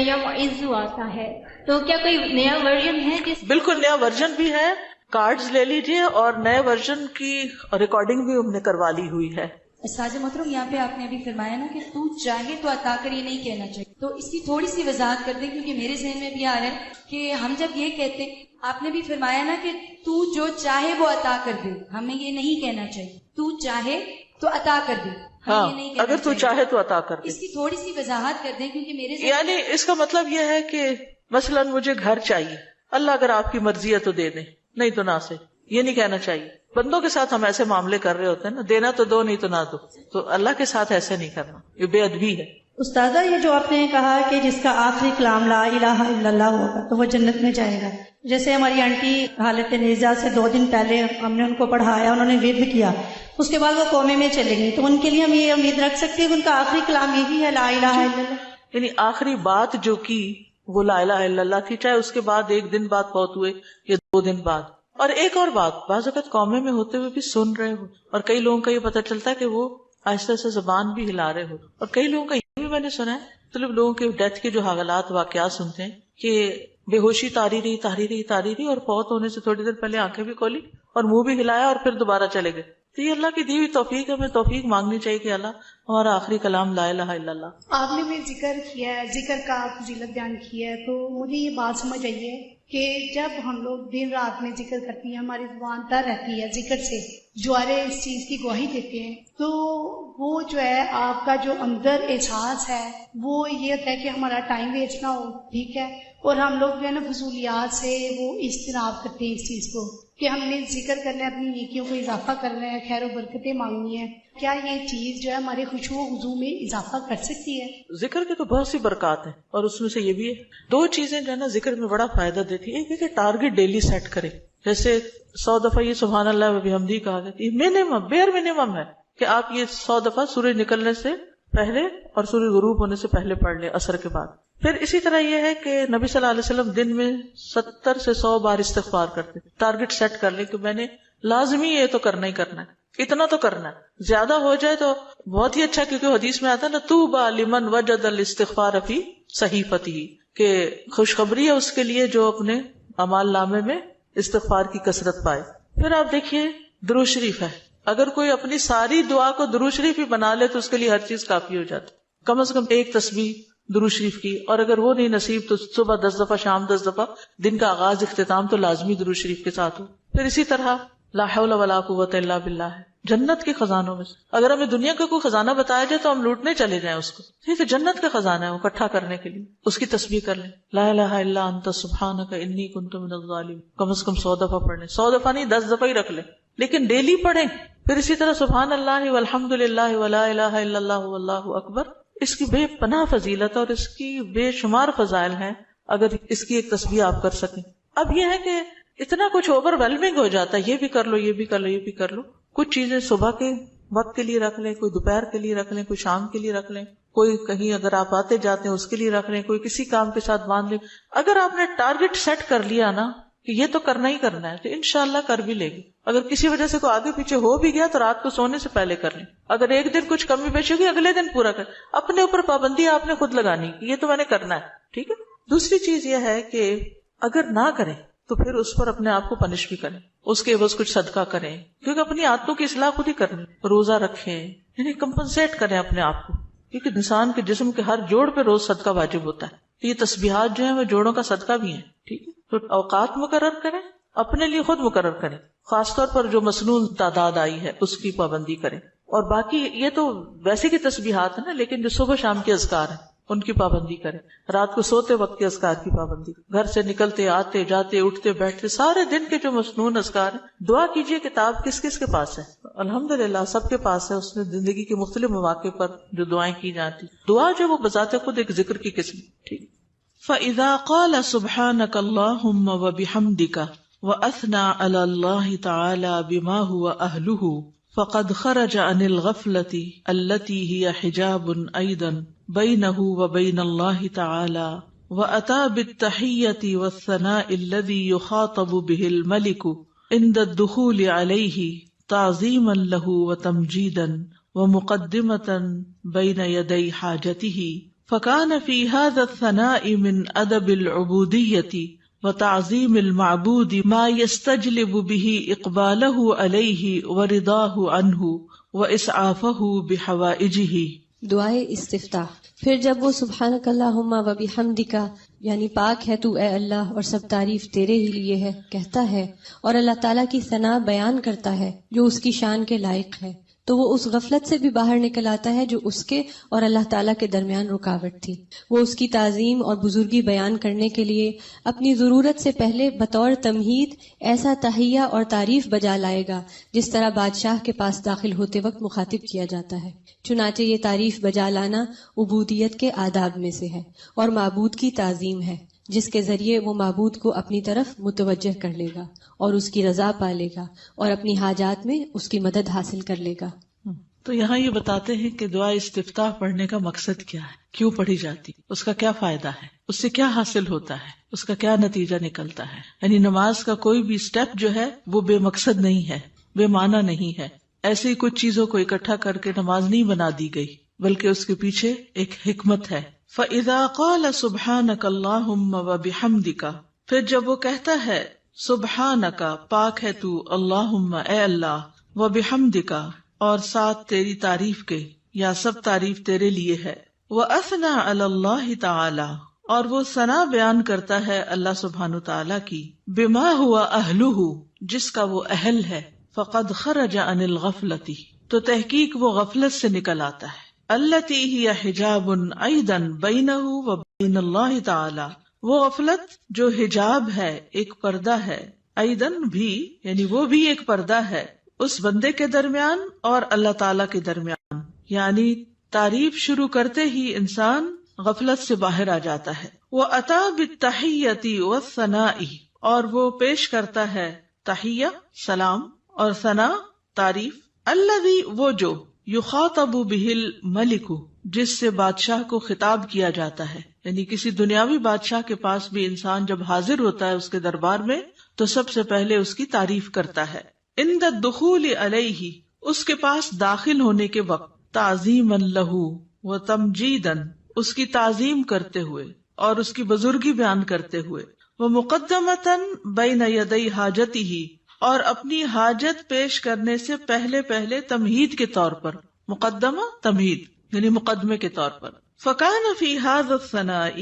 یا معزو آتا ہے، تو کیا کوئی نیا ورژن ہے جس؟ بالکل نیا ورژن بھی ہے. کارڈز لے لیجئے اور نئے ورژن کی ریکارڈنگ بھی ہم نے کروا لی ہوئی ہے. ساجد محترم، یہاں پہ آپ نے ابھی فرمایا نا کہ تو چاہے تو عطا کر، یہ نہیں کہنا چاہیے، تو اس کی تھوڑی سی وضاحت کر دیں کیونکہ میرے ذہن میں بھی آ رہا ہے کہ ہم جب یہ کہتے، آپ نے بھی فرمایا نا کہ تو جو چاہے وہ عطا کر دے، ہمیں یہ نہیں کہنا چاہیے تو چاہے تو عطا کر دے. ہاں اگر تو چاہے تو عطا کر دے. اس کی تھوڑی سی وضاحت کر دیں کیونکہ میرے ذہن یعنی اس کا مطلب یہ ہے کہ مثلا مجھے گھر چاہیے، اللہ اگر آپ کی مرضی ہے تو دے دیں، نہیں تو نہ سے. یہ نہیں کہنا چاہیے. بندوں کے ساتھ ہم ایسے معاملے کر رہے ہوتے ہیں نا، دینا تو دو نہیں تو نہ دو. تو اللہ کے ساتھ ایسے نہیں کرنا، یہ بے ادبی ہے. استاذہ یہ جو آپ نے کہا کہ جس کا آخری کلام لا الہ الا اللہ ہوگا تو وہ جنت میں جائے گا، جیسے ہماری آنٹی حالت نیزہ سے 2 دن پہلے ہم نے ان کو پڑھایا، انہوں نے ورد کیا، اس کے بعد وہ کومے میں چلے گئی، تو ان کے لیے ہم یہ امید رکھ سکتے ہیں کہ ان کا آخری کلام یہی ہے لا الہ الا اللہ؟ یعنی آخری بات جو کی وہ لا الہ الا اللہ تھی، چاہے اس کے بعد 1 دن بعد فوت ہوئے یا 2 دن بعد. اور ایک اور بات، بعض اوقات قومے میں ہوتے ہوئے بھی سن رہے ہو، اور کئی لوگوں کا یہ پتہ چلتا ہے کہ وہ آہستہ سے زبان بھی ہلا رہے ہو، اور کئی لوگوں کا یہ بھی میں نے سنا ہے، مطلب لوگوں کے ڈیتھ کے جو حالات واقعات سنتے ہیں کہ بے ہوشی تاری رہی اور فوت ہونے سے تھوڑی دیر پہلے آنکھیں بھی کھولی اور منہ بھی ہلایا اور پھر دوبارہ چلے گئے. تو یہ اللہ کی دی ہوئی توفیق ہے، ہمیں توفیق مانگنی چاہیے کہ اللہ ہمارا آخری کلام لا الہ الا اللہ. آپ نے بھی ذکر کیا ہے، ذکر کا فضیلت بیان کی ہے، تو مجھے یہ بات سمجھ آئی ہے کہ جب ہم لوگ دن رات میں ذکر کرتی ہیں، ہماری زبان تر رہتی ہے ذکر سے، جوارے اس چیز کی گواہی دیتے ہیں، تو وہ جو ہے آپ کا جو اندر احساس ہے وہ یہ ہوتا ہے کہ ہمارا ٹائم ویسٹ نہ ہو، ٹھیک ہے، اور ہم لوگ جو ہے نا فضولیات سے وہ اجتناب کرتے ہیں اس چیز کو کہ ہم نے ذکر کرنا ہے، اپنی نیکیوں کو اضافہ کرنا ہے، خیر و برکتیں مانگنی ہے. کیا یہ چیز جو ہے ہمارے خشوع و خضوع میں اضافہ کر سکتی ہے؟ ذکر کے تو بہت سی برکات ہیں، اور اس میں سے یہ بھی ہے 2 چیزیں جو ہے نا ذکر میں بڑا فائدہ دیتی ہے. ایک ہے کہ ٹارگٹ ڈیلی سیٹ کرے، جیسے 100 دفعہ یہ سبحان اللہ و بحمدہ کہا گیا، یہ منیمم بیئر منیمم ہے کہ آپ یہ 100 دفعہ سورج نکلنے سے پہلے اور سورج غروب ہونے سے پہلے پڑھ لیں عصر کے بعد. پھر اسی طرح یہ ہے کہ نبی صلی اللہ علیہ وسلم دن میں 70 سے 100 بار استغفار کرتے. ٹارگٹ سیٹ کر لیں کہ میں نے لازمی یہ تو کرنا ہی کرنا ہے، اتنا تو کرنا ہے. زیادہ ہو جائے تو بہت ہی اچھا، کیونکہ حدیث میں آتا ہے نا طوبی لمن وجد الاستغفار فی صحیفتہ، کہ خوشخبری ہے اس کے لیے جو اپنے اعمال نامے میں استغفار کی کثرت پائے. پھر آپ دیکھیے درود شریف ہے، اگر کوئی اپنی ساری دعا کو درود شریف ہی بنا لے تو اس کے لیے ہر چیز کافی ہو جاتی. کم از کم ایک تسبیح درود شریف کی، اور اگر وہ نہیں نصیب تو صبح 10 دفعہ، شام 10 دفعہ، دن کا آغاز اختتام تو لازمی درود شریف کے ساتھ ہو. پھر اسی طرح لا حول ولا قوت الا باللہ ہے جنت کے خزانوں میں سے. اگر ہمیں دنیا کا کوئی خزانہ بتایا جائے تو ہم لوٹنے چلے جائیں اس کو، یہ تو جنت کا خزانہ ہے، وہ اکٹھا کرنے کے لیے اس کی تسبیح کر لیں. لا الہ الا انت سبحانک انی کنت من الظالمین کم از کم 100 دفعہ پڑھ لیں. 100 دفعہ نہیں، 10 دفعہ ہی رکھ لیں، لیکن ڈیلی پڑھیں. پھر اسی طرح سبحان اللہ والحمد للہ ولا الہ الا اللہ واللہ اکبر. اس کی بے پناہ فضیلت اور اس کی بے شمار فضائل ہیں اگر اس کی ایک تسبیح آپ کر سکیں. اب یہ ہے کہ اتنا کچھ اوور ویلمنگ ہو جاتا ہے، یہ بھی کر لو، یہ بھی کر لو، یہ بھی کر لو. کچھ چیزیں صبح کے وقت کے لیے رکھ لیں، کوئی دوپہر کے لیے رکھ لیں، کوئی شام کے لیے رکھ لیں، کوئی کہیں اگر آپ آتے جاتے ہیں اس کے لیے رکھ لیں، کوئی کسی کام کے ساتھ باندھ لیں. اگر آپ نے ٹارگٹ سیٹ کر لیا نا کہ یہ تو کرنا ہی کرنا ہے تو انشاءاللہ کر بھی لے گی. اگر کسی وجہ سے کوئی آگے پیچھے ہو بھی گیا تو رات کو سونے سے پہلے کر لیں. اگر ایک دن کچھ کمی بیشی ہوگی اگلے دن پورا کر. اپنے اوپر پابندی آپ نے خود لگانی کہ یہ تو میں نے کرنا ہے. ٹھیک ہے. دوسری چیز یہ ہے کہ اگر نہ کریں تو پھر اس پر اپنے آپ کو پنش بھی کریں، اس کے عوض کچھ صدقہ کریں، کیونکہ اپنی عادتوں کی اصلاح خود ہی کرنی. روزہ رکھیں، یعنی کمپنسیٹ کریں اپنے آپ کو، کیونکہ انسان کے جسم کے ہر جوڑ پہ روز صدقہ واجب ہوتا ہے. یہ تسبیحات جو ہیں وہ جوڑوں کا صدقہ بھی ہیں. ٹھیک ہے. تو اوقات مقرر کریں، اپنے لیے خود مقرر کریں، خاص طور پر جو مسنون تعداد آئی ہے اس کی پابندی کریں. اور باقی یہ تو ویسے کی تسبیحات ہیں نا، لیکن جو صبح شام کے اذکار ہیں ان کی پابندی کریں. رات کو سوتے وقت کے اذکار کی پابندی، گھر سے نکلتے آتے جاتے اٹھتے بیٹھتے سارے دن کے جو مسنون اذکار ہیں. دعا کیجئے کتاب کس کس کے پاس ہے؟ الحمدللہ سب کے پاس ہے. اس میں زندگی کے مختلف مواقع پر جو دعائیں کی جاتی، دعا جو وہ بذات خود ایک ذکر کی قسم. ٹھیک. فَإِذَا قَالَ سُبْحَانَكَ اللَّهُمَّ وَبِحَمْدِكَ وَأَثْنَى عَلَى اللَّهِ تَعَالَى بِمَا هُوَ أَهْلُهُ فَقَدْ خَرَجَ عَنِ الْغَفْلَةِ الَّتِي هِيَ حِجَابٌ أَيْضًا بَيْنَهُ وَبَيْنَ اللَّهِ تَعَالَى وَأَتَى بِالتَّحِيَّةِ وَالثَّنَاءِ الَّذِي يُخَاطَبُ بِهِ الْمَلِكُ عِنْدَ الدُّخُولِ عَلَيْهِ تَعْظِيمًا لَهُ وَتَمْجِيدًا وَمُقَدِّمَةً بَيْنَ يَدَيْ حَاجَتِهِ. فكان في هذا الثناء من أدب العبودية وتعظيم المعبود ما يستجلب به إقباله عليه ورضاه عنه وإسعافه بحوائجه. دعائے استفتاح. پھر جب وہ سبحانک اللہم و بحمدک یعنی پاک ہے تو اے اللہ اور سب تعریف تیرے ہی لیے ہے کہتا ہے اور اللہ تعالیٰ کی ثنا بیان کرتا ہے جو اس کی شان کے لائق ہے، تو وہ اس غفلت سے بھی باہر نکل آتا ہے جو اس کے اور اللہ تعالیٰ کے درمیان رکاوٹ تھی. وہ اس کی تعظیم اور بزرگی بیان کرنے کے لیے اپنی ضرورت سے پہلے بطور تمہید ایسا تحیہ اور تعریف بجا لائے گا جس طرح بادشاہ کے پاس داخل ہوتے وقت مخاطب کیا جاتا ہے. چنانچہ یہ تعریف بجا لانا عبودیت کے آداب میں سے ہے اور معبود کی تعظیم ہے جس کے ذریعے وہ معبود کو اپنی طرف متوجہ کر لے گا اور اس کی رضا پا لے گا اور اپنی حاجات میں اس کی مدد حاصل کر لے گا. تو یہاں یہ بتاتے ہیں کہ دعا استفتاح پڑھنے کا مقصد کیا ہے، کیوں پڑھی جاتی، اس کا کیا فائدہ ہے، اس سے کیا حاصل ہوتا ہے، اس کا کیا نتیجہ نکلتا ہے. یعنی نماز کا کوئی بھی سٹیپ جو ہے وہ بے مقصد نہیں ہے، بے معنی نہیں ہے. ایسے ہی کچھ چیزوں کو اکٹھا کر کے نماز نہیں بنا دی گئی، بلکہ اس کے پیچھے ایک حکمت ہے. فَإِذَا قَالَ سُبْحَانَكَ اللَّهُمَّ وَبِحَمْدِكَ پھر جب وہ کہتا ہے سبحانک پاک ہے تو، اللہم اے اللہ، وَبِحَمْدِكَ اور ساتھ تیری تعریف کے یا سب تعریف تیرے لیے ہے، وَأَثْنَى عَلَى اللَّهِ تَعَالَى اور وہ ثنا بیان کرتا ہے اللہ سبحانہ تعالیٰ کی، بما ہوا أَهْلُهُ جس کا وہ اہل ہے، فقد خرج عن الغفلة تو تحقیق وہ غفلت سے نکل آتا ہے، التي هي حجاب أيضا بينه وبين الله تعالی وہ غفلت جو حجاب ہے، ایک پردہ ہے، ایضا بھی یعنی وہ بھی ایک پردہ ہے اس بندے کے درمیان اور اللہ تعالی کے درمیان. یعنی تعریف شروع کرتے ہی انسان غفلت سے باہر آ جاتا ہے. وَأَتَى بِالتَّحِيَّةِ وَالثَّنَاءِ اور وہ پیش کرتا ہے تحیہ سلام اور ثنا تعریف، الذی وہ جو یخاطب بہ الملک جس سے بادشاہ کو خطاب کیا جاتا ہے. یعنی کسی دنیاوی بادشاہ کے پاس بھی انسان جب حاضر ہوتا ہے اس کے دربار میں تو سب سے پہلے اس کی تعریف کرتا ہے. عند الدخول علیہ اس کے پاس داخل ہونے کے وقت، تعظیما لہ وتمجیدا اس کی تعظیم کرتے ہوئے اور اس کی بزرگی بیان کرتے ہوئے، ومقدمتا بین یدی حاجتہ اور اپنی حاجت پیش کرنے سے پہلے تمہید کے طور پر، مقدمہ تمہید یعنی مقدمے کے طور پر، فکان فی ھذا الثناء،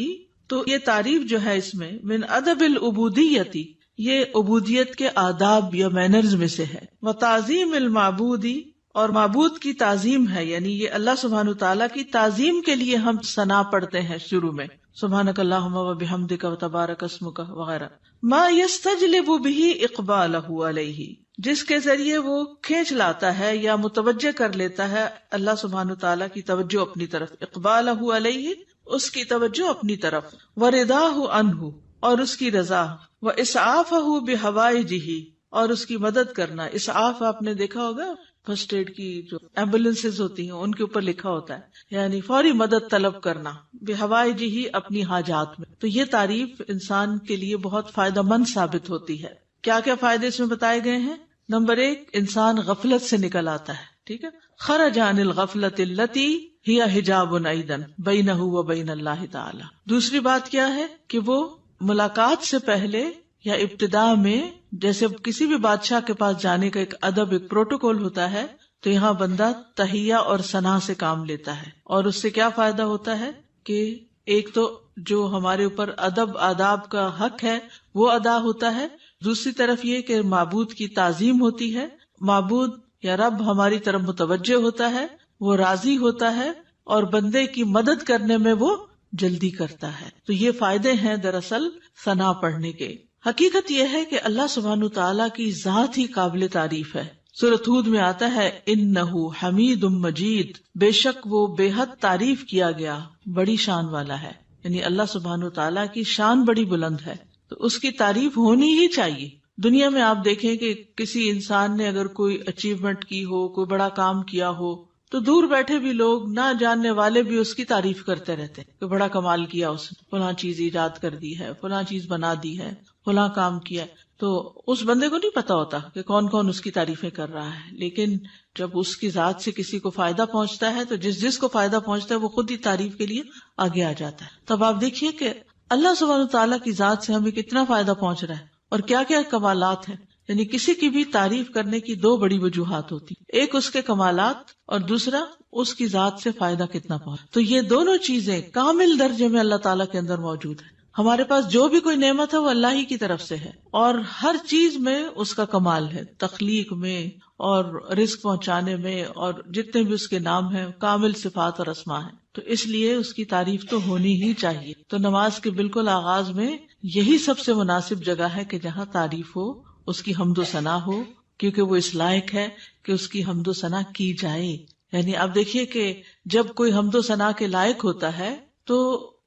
تو یہ تعریف جو ہے اس میں، من ادب العبودیتی، یہ عبودیت کے آداب یا مینرز میں سے ہے، وتعظیم المعبودی، اور معبود کی تعظیم ہے، یعنی یہ اللہ سبحانہ تعالیٰ کی تعظیم کے لیے ہم ثنا پڑھتے ہیں شروع میں، سبحانک اللہم وبحمدک وتبارک اسمک وغیرہ، ما یستجلب بہ اقبالہ علیہ، جس کے ذریعے وہ کھینچ لاتا ہے یا متوجہ کر لیتا ہے اللہ سبحانہ تعالیٰ کی توجہ اپنی طرف، اقبالہ علیہ، اس کی توجہ اپنی طرف، ورضاہ عنہ، اور اس کی رضا، واسعافہ بحوائجہ، اور اس کی مدد کرنا۔ اسعاف آپ نے دیکھا ہوگا فرسٹ ایڈ کی جو ایمبولینسز ہوتی ہیں ان کے اوپر لکھا ہوتا ہے، یعنی فوری مدد طلب کرنا، بحوائجہ، اپنی حاجات میں۔ تو یہ تعریف انسان کے لیے بہت فائدہ مند ثابت ہوتی ہے۔ کیا کیا فائدے اس میں بتائے گئے ہیں؟ نمبر 1، انسان غفلت سے نکل آتا ہے، ٹھیک ہے، خرج عن الغفلۃ التی ہی حجاب ایضا بینہ و بین اللہ تعالی۔ دوسری بات کیا ہے کہ وہ ملاقات سے پہلے یا ابتدا میں، جیسے کسی بھی بادشاہ کے پاس جانے کا ایک ادب، ایک پروٹوکول ہوتا ہے، تو یہاں بندہ تحیہ اور ثنا سے کام لیتا ہے، اور اس سے کیا فائدہ ہوتا ہے کہ ایک تو جو ہمارے اوپر ادب آداب کا حق ہے وہ ادا ہوتا ہے، دوسری طرف یہ کہ معبود کی تعظیم ہوتی ہے، معبود یا رب ہماری طرف متوجہ ہوتا ہے، وہ راضی ہوتا ہے، اور بندے کی مدد کرنے میں وہ جلدی کرتا ہے۔ تو یہ فائدے ہیں دراصل ثنا پڑھنے کے۔ حقیقت یہ ہے کہ اللہ سبحانہ تعالیٰ کی ذات ہی قابل تعریف ہے۔ سورۃ ہود میں آتا ہے، انہ حمید مجید، بے شک وہ بے حد تعریف کیا گیا، بڑی شان والا ہے، یعنی اللہ سبحانہ تعالیٰ کی شان بڑی بلند ہے، تو اس کی تعریف ہونی ہی چاہیے۔ دنیا میں آپ دیکھیں کہ کسی انسان نے اگر کوئی اچیومنٹ کی ہو، کوئی بڑا کام کیا ہو، تو دور بیٹھے بھی لوگ، نہ جاننے والے بھی اس کی تعریف کرتے رہتے کہ بڑا کمال کیا اس نے، فلاں چیز ایجاد کر دی ہے، فلاں چیز بنا دی ہے، فلاں کام کیا ہے۔ تو اس بندے کو نہیں پتا ہوتا کہ کون کون اس کی تعریفیں کر رہا ہے، لیکن جب اس کی ذات سے کسی کو فائدہ پہنچتا ہے تو جس کو فائدہ پہنچتا ہے وہ خود ہی تعریف کے لیے آگے آ جاتا ہے۔ تب آپ دیکھیے کہ اللہ سبحانہ تعالیٰ کی ذات سے ہمیں کتنا فائدہ پہنچ رہا ہے اور کیا کیا کمالات ہیں۔ یعنی کسی کی بھی تعریف کرنے کی 2 بڑی وجوہات ہوتی، ایک اس کے کمالات اور دوسرا اس کی ذات سے فائدہ کتنا پہنچ۔ تو یہ دونوں چیزیں کامل درجے میں اللہ تعالیٰ کے اندر موجود ہیں۔ ہمارے پاس جو بھی کوئی نعمت ہے وہ اللہ ہی کی طرف سے ہے، اور ہر چیز میں اس کا کمال ہے، تخلیق میں اور رزق پہنچانے میں، اور جتنے بھی اس کے نام ہیں کامل صفات اور اسماء ہیں، تو اس لیے اس کی تعریف تو ہونی ہی چاہیے۔ تو نماز کے بالکل آغاز میں یہی سب سے مناسب جگہ ہے کہ جہاں تعریف ہو، اس کی حمد و ثنا ہو، کیونکہ وہ اس لائق ہے کہ اس کی حمد و ثنا کی جائے۔ یعنی آپ دیکھیے کہ جب کوئی حمد و ثنا کے لائق ہوتا ہے تو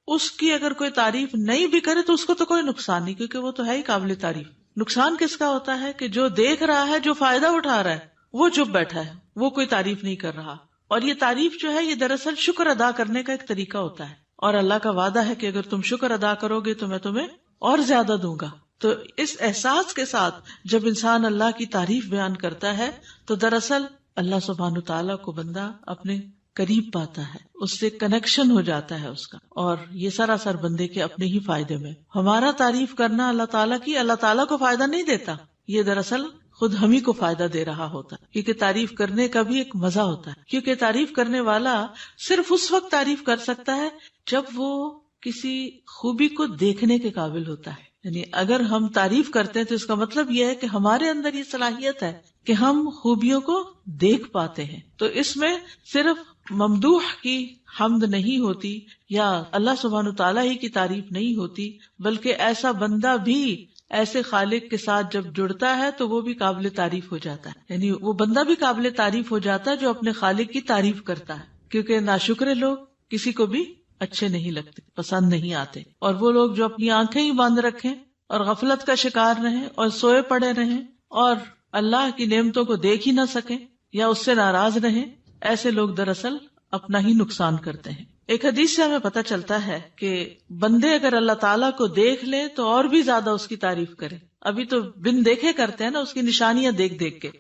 اس کی اگر کوئی تعریف نہیں بھی کرے تو اس کو تو کوئی نقصان نہیں، کیونکہ وہ تو ہے ہی قابل تعریف۔ نقصان کس کا ہوتا ہے کہ جو دیکھ رہا ہے، جو فائدہ اٹھا رہا ہے، وہ چپ بیٹھا ہے، وہ کوئی تعریف نہیں کر رہا۔ اور یہ تعریف جو ہے یہ دراصل شکر ادا کرنے کا ایک طریقہ ہوتا ہے، اور اللہ کا وعدہ ہے کہ اگر تم شکر ادا کرو گے تو میں تمہیں اور زیادہ دوں گا۔ تو اس احساس کے ساتھ جب انسان اللہ کی تعریف بیان کرتا ہے تو دراصل اللہ سبحانہ تعالیٰ کو بندہ اپنے قریب پاتا ہے، اس سے کنیکشن ہو جاتا ہے اس کا، اور یہ سراسر بندے کے اپنے ہی فائدے میں۔ ہمارا تعریف کرنا اللہ تعالیٰ کی اللہ تعالیٰ کو فائدہ نہیں دیتا، یہ دراصل خود ہم ہی کو فائدہ دے رہا ہوتا ہے، کیونکہ تعریف کرنے کا بھی ایک مزہ ہوتا ہے، کیونکہ تعریف کرنے والا صرف اس وقت تعریف کر سکتا ہے جب وہ کسی خوبی کو دیکھنے کے قابل ہوتا ہے۔ یعنی اگر ہم تعریف کرتے ہیں تو اس کا مطلب یہ ہے کہ ہمارے اندر یہ صلاحیت ہے کہ ہم خوبیوں کو دیکھ پاتے ہیں۔ تو اس میں صرف ممدوح کی حمد نہیں ہوتی یا اللہ سبحانہ تعالیٰ ہی کی تعریف نہیں ہوتی، بلکہ ایسا بندہ بھی ایسے خالق کے ساتھ جب جڑتا ہے تو وہ بھی قابل تعریف ہو جاتا ہے۔ یعنی وہ بندہ بھی قابل تعریف ہو جاتا ہے جو اپنے خالق کی تعریف کرتا ہے، کیونکہ ناشکرے لوگ کسی کو بھی اچھے نہیں لگتے، پسند نہیں آتے، اور وہ لوگ جو اپنی آنکھیں ہی باندھ رکھیں اور غفلت کا شکار رہیں اور سوئے پڑے رہیں اور اللہ کی نعمتوں کو دیکھ ہی نہ سکیں یا اس سے ناراض رہیں، ایسے لوگ دراصل اپنا ہی نقصان کرتے ہیں۔ ایک حدیث سے ہمیں پتہ چلتا ہے کہ بندے اگر اللہ تعالیٰ کو دیکھ لیں تو اور بھی زیادہ اس کی تعریف کریں۔ ابھی تو بن دیکھے کرتے ہیں نا، اس کی نشانیاں دیکھ دیکھ کے،